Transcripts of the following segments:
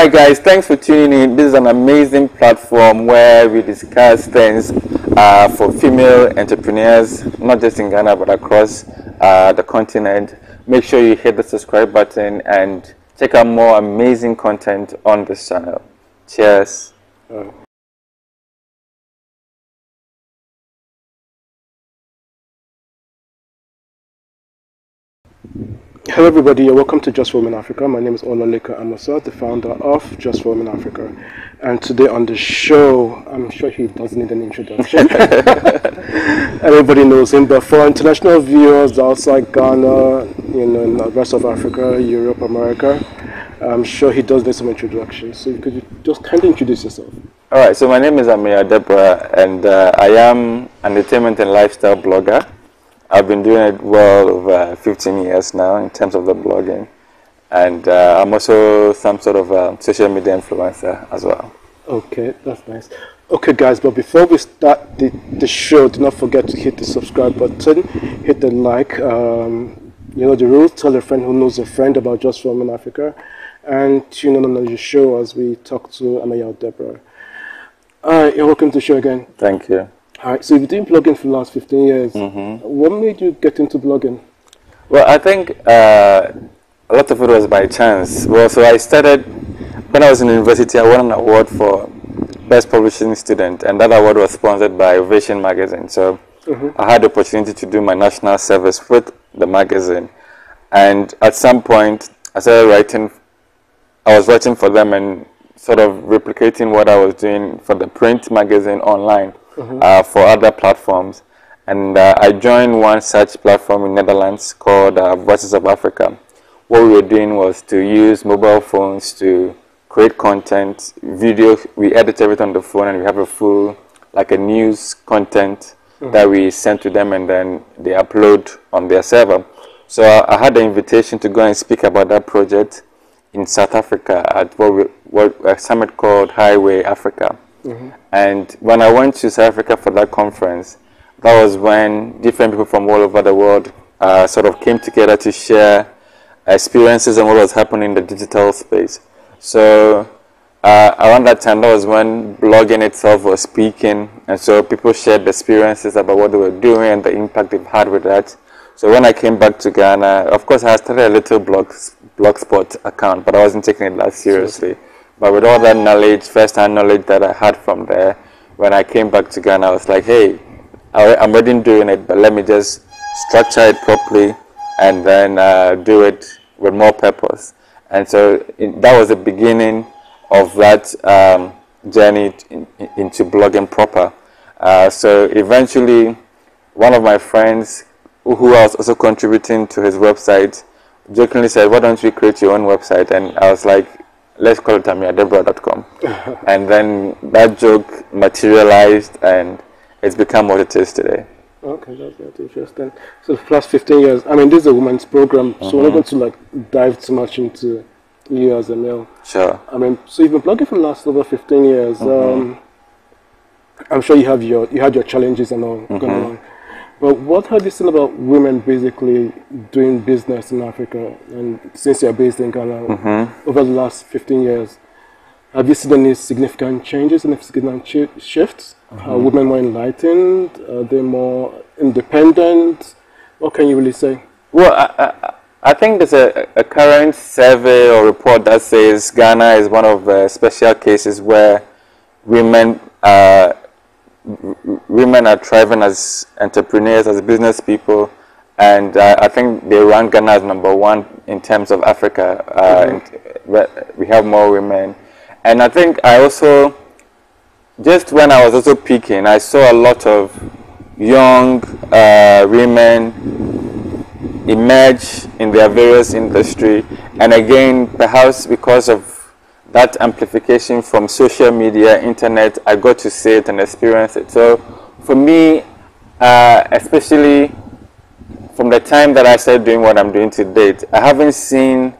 Alright guys, thanks for tuning in. This is an amazing platform where we discuss things for female entrepreneurs, not just in Ghana but across the continent. Make sure you hit the subscribe button and check out more amazing content on this channel. Cheers. Hello everybody, welcome to Just for Women Africa. My name is Olaleka Amosa, the founder of Just for Women Africa. And today on the show, I'm sure he doesn't need an introduction. Everybody knows him, but for international viewers outside Ghana, in the rest of Africa, Europe, America, I'm sure he does need some introduction. So could you just kindly introduce yourself? Alright, so my name is Amir Deborah and I am an entertainment and lifestyle blogger. I've been doing it well over 15 years now in terms of the blogging, and I'm also some sort of social media influencer as well. Okay, that's nice. Okay guys, but before we start the show, do not forget to hit the subscribe button, hit the like, you know the rules, tell a friend who knows a friend about Just for Women Africa, and tune in on the show as we talk to Amaya Deborah. Alright, you're welcome to the show again. Thank you. Alright, so you've been doing blogging for the last 15 years. What made you get into blogging? Well, I think a lot of it was by chance. Well, so I started, when I was in university, I won an award for Best Publishing Student, and that award was sponsored by Ovation Magazine. So I had the opportunity to do my national service with the magazine. And at some point, I started writing, I was writing for them and sort of replicating what I was doing for the print magazine online. For other platforms, and I joined one such platform in Netherlands called Voices of Africa. What we were doing was to use mobile phones to create content, video. We edit everything on the phone, and we have a full, like a news content that we send to them, and then they upload on their server. So I had the invitation to go and speak about that project in South Africa at a summit called Highway Africa. And when I went to South Africa for that conference, that was when different people from all over the world sort of came together to share experiences and what was happening in the digital space. So around that time, that was when blogging itself was peaking, and so people shared experiences about what they were doing and the impact they've had with that. So when I came back to Ghana, of course I started a little blogspot account, but I wasn't taking it that seriously. But with all that knowledge, first-hand knowledge that I had from there, when I came back to Ghana, I was like, hey, I'm already doing it, but let me just structure it properly and then do it with more purpose. And so that was the beginning of that journey into blogging proper. So eventually, one of my friends, who I was also contributing to his website, jokingly said, why don't you create your own website? And I was like, let's call it AmirDeborah.com. And then that joke materialized, and it's become what it is today. Okay, that's interesting. So for the last 15 years, I mean, this is a women's program, so we're not going to like dive too much into you as a male. Sure. I mean, so you've been blogging for the last over 15 years. I'm sure you had your challenges and all going on. But what have you seen about women basically doing business in Africa, and since you're based in Ghana, over the last 15 years? Have you seen any significant changes, any significant shifts? Are women more enlightened? Are they more independent? What can you really say? Well, I think there's a current survey or report that says Ghana is one of the special cases where women are thriving as entrepreneurs, as business people, and I think they rank Ghana as #1 in terms of Africa. We have more women, and I think I also, just when I was also peaking, I saw a lot of young women emerge in their various industry, and again, perhaps because of that amplification from social media, internet, I got to see it and experience it. So for me, especially from the time that I started doing what I'm doing to date, I haven't seen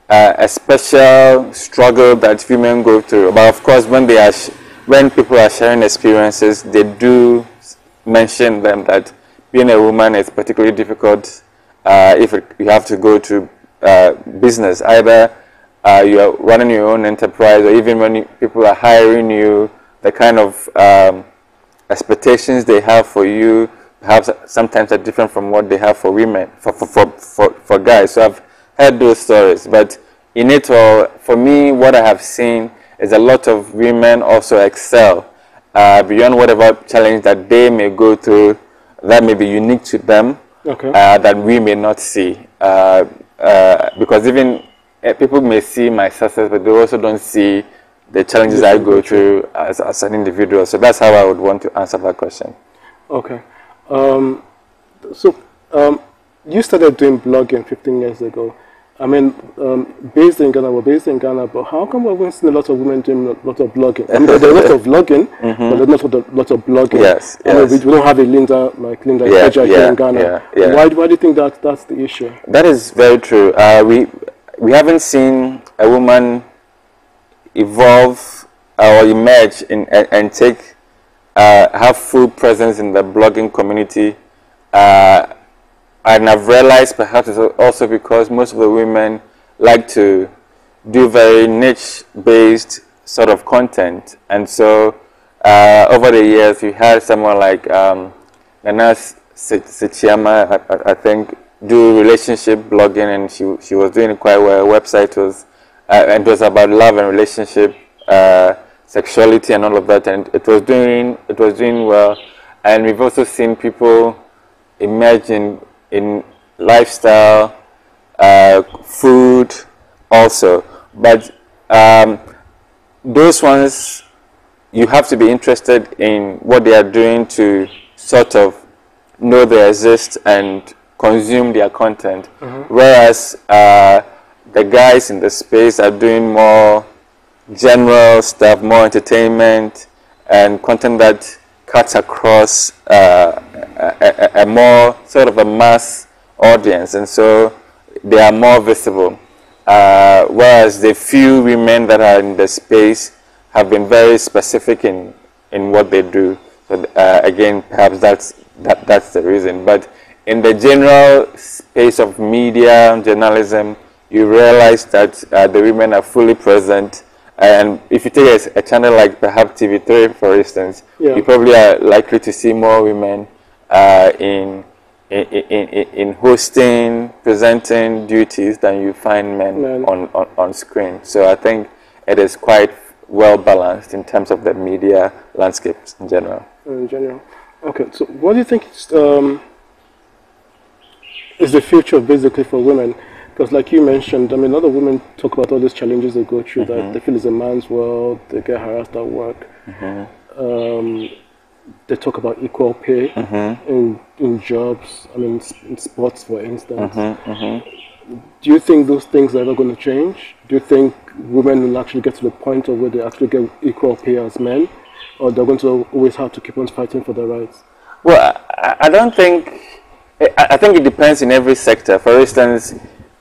a special struggle that women go through. But of course, when people are sharing experiences, they do mention them that being a woman is particularly difficult if you have to go to business, either you are running your own enterprise, or even when people are hiring you, the kind of expectations they have for you perhaps sometimes are different from what they have for women, for guys. So I've heard those stories, but in it all, for me, what I have seen is a lot of women also excel beyond whatever challenge that they may go through that may be unique to them, that we may not see. Because even people may see my success, but they also don't see the challenges I go through as an individual. So that's how I would want to answer that question. Okay. You started doing blogging 15 years ago. I mean, based in Ghana, we're based in Ghana, but how come we're seeing a lot of women doing a lot of blogging? I mean, there's a lot of vlogging, but there's not a lot of blogging. Yes, I mean, we don't have a Linda here in Ghana. Why do you think that's the issue? That is very true. We haven't seen a woman evolve or emerge and take have full presence in the blogging community. And I've realized perhaps it's also because most of the women like to do very niche-based sort of content. And so over the years, we had someone like Nana Sichiama, I think, do relationship blogging, and she was doing it quite well. Her website was, and it was about love and relationship, sexuality and all of that, and it was doing well. And we've also seen people emerge in lifestyle, food also, but those ones, you have to be interested in what they are doing to sort of know they exist and consume their content, whereas the guys in the space are doing more general stuff, more entertainment and content that cuts across a more sort of a mass audience, and so they are more visible. Whereas the few women that are in the space have been very specific in what they do. So again, perhaps that's the reason. But in the general space of media and journalism, you realize that the women are fully present. And if you take a channel like perhaps TV3, for instance, you probably are likely to see more women in hosting, presenting duties than you find men on screen. So I think it is quite well balanced in terms of the media landscapes in general. Okay. So what do you think is the future basically for women? Because like you mentioned, I mean, a lot of women talk about all these challenges they go through, that they feel it's a man's world, they get harassed at work. They talk about equal pay in jobs, I mean, in sports, for instance. Do you think those things are ever going to change? Do you think women will actually get to the point of where they actually get equal pay as men? Or they're going to always have to keep on fighting for their rights? Well, I don't think... I think it depends in every sector. For instance,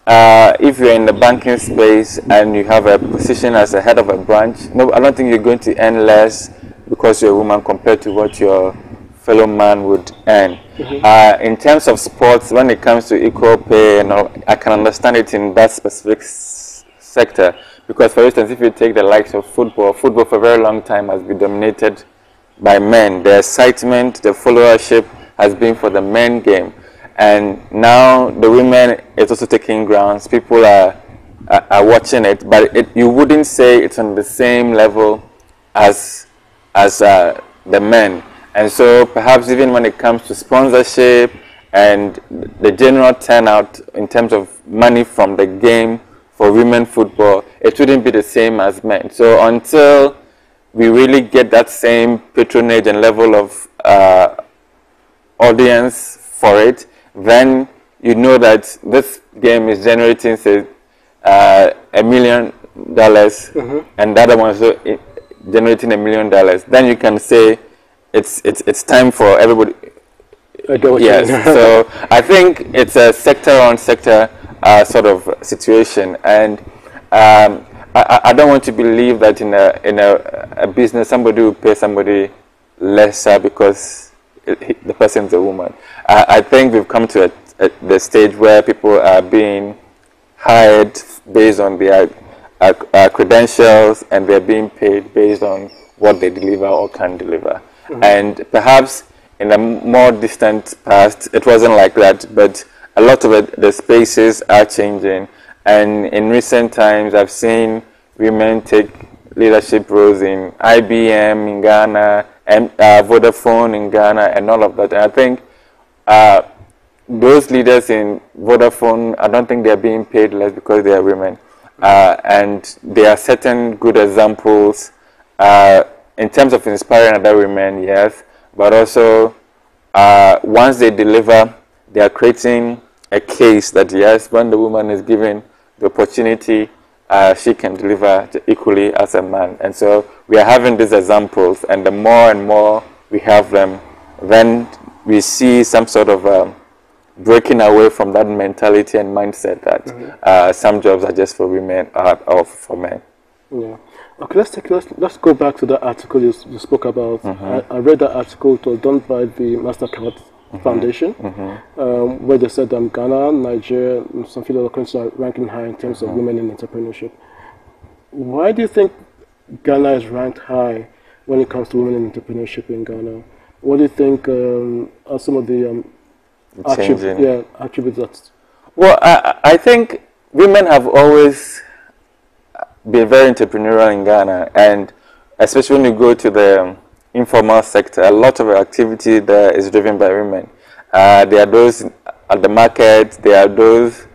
if you're in the banking space and you have a position as a head of a branch, no, I don't think you're going to earn less because you're a woman compared to what your fellow man would earn. In terms of sports, when it comes to equal pay, I can understand it in that specific sector. Because, for instance, if you take the likes of football for a very long time has been dominated by men. The excitement, the followership has been for the men game. And now the women is also taking grounds. People are watching it, but you wouldn't say it's on the same level as the men. And so perhaps even when it comes to sponsorship and the general turnout in terms of money from the game for women football, it wouldn't be the same as men. So until we really get that same patronage and level of audience for it, then you know that this game is generating, say, $1 million, and the other one is generating $1 million. Then you can say it's time for everybody. Yes. So I think it's a sector-on-sector sort of situation, and I don't want to believe that in a business somebody will pay somebody lesser because the person's a woman. I think we've come to the stage where people are being hired based on their credentials, and they're being paid based on what they deliver or can deliver. And perhaps in a more distant past, it wasn't like that, but a lot of it, the spaces are changing. And in recent times, I've seen women take leadership roles in IBM in Ghana, and Vodafone in Ghana, and all of that. And I think those leaders in Vodafone, I don't think they're being paid less because they are women. And there are certain good examples in terms of inspiring other women, yes, but also once they deliver, they are creating a case that yes, when the woman is given the opportunity, she can deliver equally as a man. And so we are having these examples, and the more and more we have them, then we see some sort of breaking away from that mentality and mindset that some jobs are just for women or for men. Yeah. Okay, let's go back to the article you spoke about. I read that article. It was done by the MasterCard Foundation, where they said Ghana, Nigeria, and some few other countries are ranking high in terms of women in entrepreneurship. Why do you think Ghana is ranked high when it comes to women in entrepreneurship in Ghana? What do you think are some of the attributes that? Well, I think women have always been very entrepreneurial in Ghana, and especially when you go to the informal sector, a lot of activity there is driven by women. There are those at the market, there are those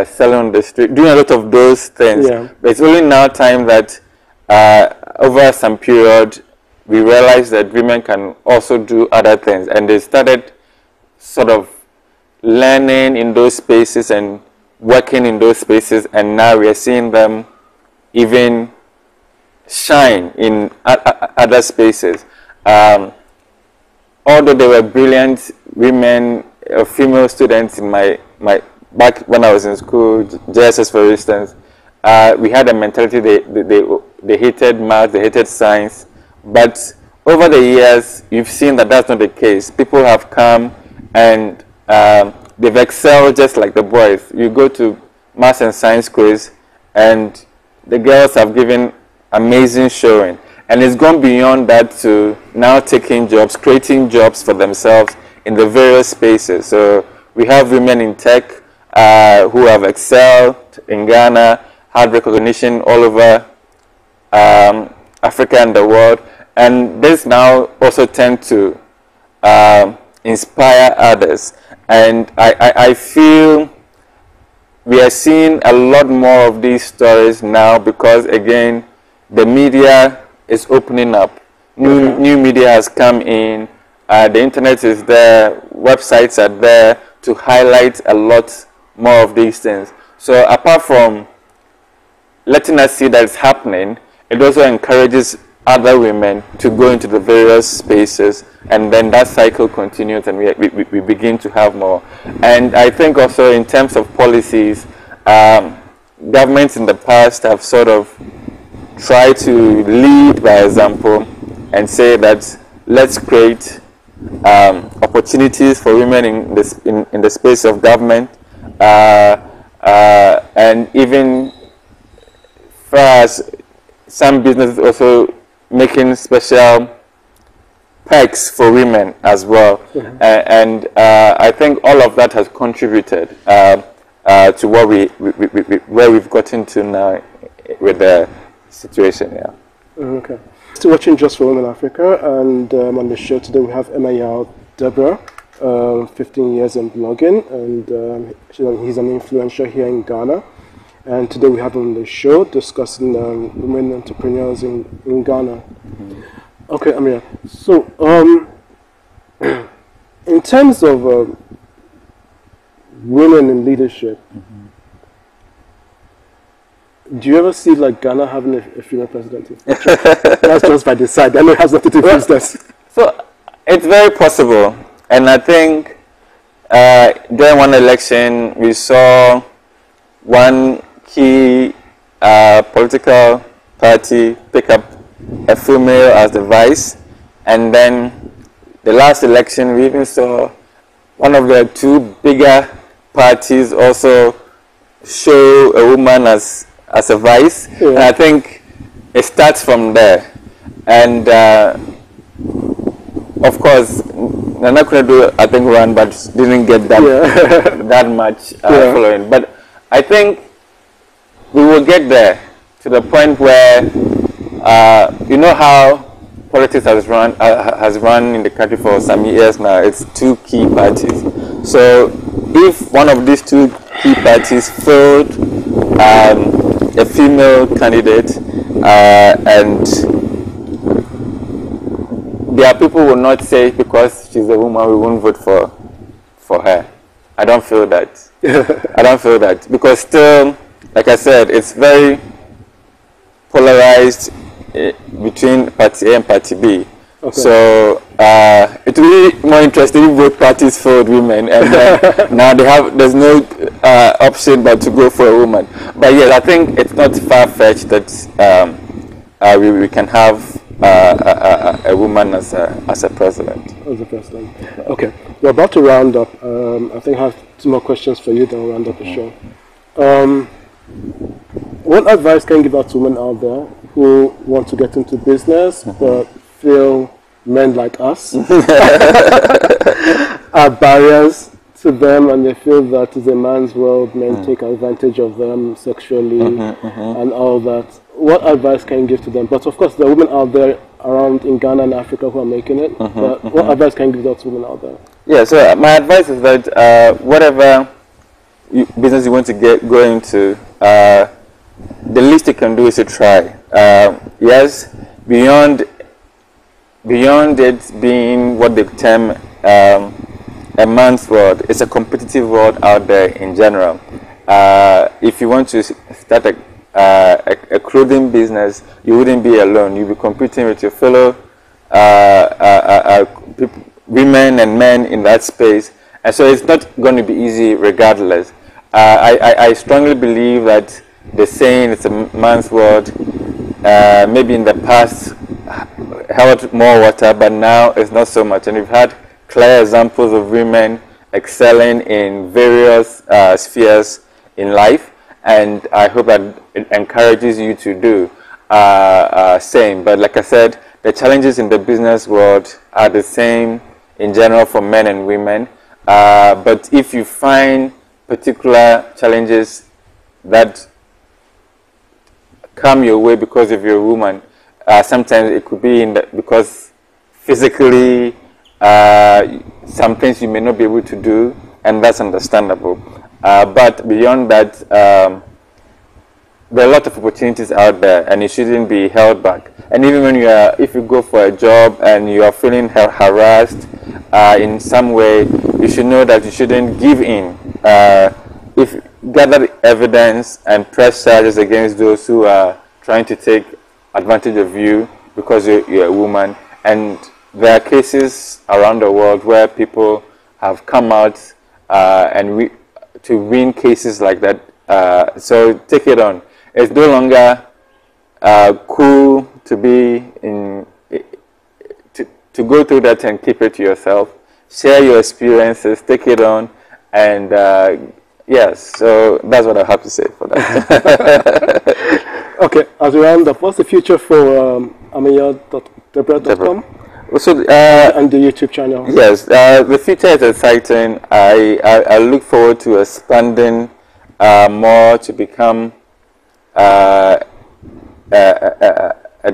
selling on the street, doing a lot of those things. Yeah. But it's only now time that over some period we realized that women can also do other things, and they started sort of learning in those spaces and working in those spaces, and now we are seeing them even shine in other spaces. Although they were brilliant women, female students in my back when I was in school, JSS for instance, we had a mentality they hated math, they hated science, but over the years you've seen that that's not the case. People have come and they've excelled just like the boys. You go to math and science quiz and the girls have given amazing showing, and it's gone beyond that to now taking jobs, creating jobs for themselves in the various spaces. So we have women in tech who have excelled in Ghana, had recognition all over Africa and the world, and this now also tend to inspire others. And I feel we are seeing a lot more of these stories now because, again, the media is opening up. New media has come in. The internet is there. Websites are there to highlight a lot more of these things. So apart from letting us see that it's happening, it also encourages other women to go into the various spaces, and then that cycle continues, and we begin to have more. And I think also in terms of policies, governments in the past have sort of tried to lead by example and say that let's create opportunities for women in the space of government, and even for us, some businesses also making special perks for women as well. And I think all of that has contributed to what where we've gotten to now with the situation. Yeah. Okay. Still watching Just for Women Africa, and on the show today we have Emayal Deborah, 15 years in blogging, and he's an influencer here in Ghana. And today we have him on the show discussing women entrepreneurs in Ghana. Okay, Amir. So, in terms of women in leadership, do you ever see like Ghana having a female president? That's just by the side. I know it has nothing to do with business. So it's very possible, and I think during one election we saw one key political party pick up a female as the vice, and then the last election we even saw one of the two bigger parties also show a woman as as a vice, Yeah. and I think it starts from there. And of course, Nana Kunedu, I think, ran, but didn't get that that much following. But I think we will get there to the point where you know how politics has run in the country for some years now. It's two key parties. So if one of these two key parties failed a female candidate, and there are people who will not say because she's a woman we won't vote for her. I don't feel that. I don't feel that, because still, like I said, it's very polarized between Party A and Party B. Okay. So it will be more interesting if both parties failed women, and now there's no option but to go for a woman. But yes, I think it's not far-fetched that we can have a woman as a president. As a president. Okay, we're about to round up. I think I have two more questions for you, then we'll round up the show. What advice can you give out to women out there who want to get into business but feel men like us are barriers to them, and they feel that it's a man's world, men take advantage of them sexually and all that? What advice can you give to them? But of course, there are women out there around in Ghana and Africa who are making it. But what advice can you give out to women out there? Yeah, so my advice is that whatever business you want to go into, the least you can do is to try. Yes, beyond it being what they term a man's world, it's a competitive world out there in general. If you want to start a clothing business, you wouldn't be alone. You'll be competing with your fellow women and men in that space, and so it's not going to be easy regardless. I strongly believe that the saying it's a man's world maybe in the past held more water, but now it's not so much, and we've had clear examples of women excelling in various spheres in life, and I hope that it encourages you to do same. But like I said, the challenges in the business world are the same in general for men and women, but if you find particular challenges that come your way because of your woman, sometimes it could be because physically some things you may not be able to do, and that's understandable. But beyond that, there are a lot of opportunities out there, and you shouldn't be held back. And even when if you go for a job and you are feeling harassed in some way, you should know that you shouldn't give in. If gather evidence and press charges against those who are trying to take advantage of you because you're a woman. And there are cases around the world where people have come out to win cases like that. So take it on. It's no longer cool to be to go through that and keep it to yourself. Share your experiences, take it on, and yes. So that's what I have to say for that. Okay, as we round up, what's the future for amiya.deborah.com? So, and the YouTube channel? Yes, the future is exciting. I look forward to expanding more to become a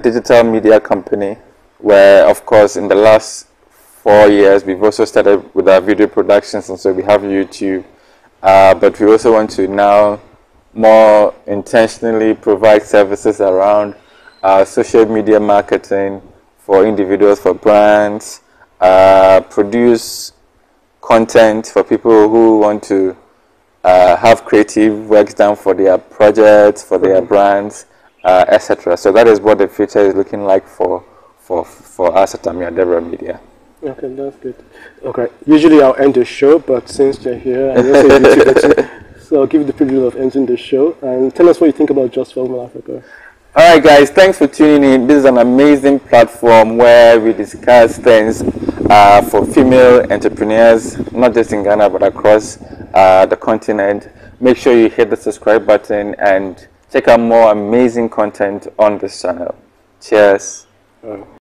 digital media company, where, of course, in the last 4 years, we've also started with our video productions, and so we have YouTube. But we also want to now more intentionally provide services around social media marketing for individuals, for brands, produce content for people who want to have creative work done for their projects, for their brands, etc. So that is what the future is looking like for us at Amiya Deborah Media. Okay, that's good. Okay, usually I'll end the show, but since you're here, and you're also YouTube, so I'll give you the privilege of ending the show, and tell us what you think about Just for Women Africa. All right, guys, thanks for tuning in. This is an amazing platform where we discuss things for female entrepreneurs, not just in Ghana, but across the continent. Make sure you hit the subscribe button and check out more amazing content on this channel. Cheers.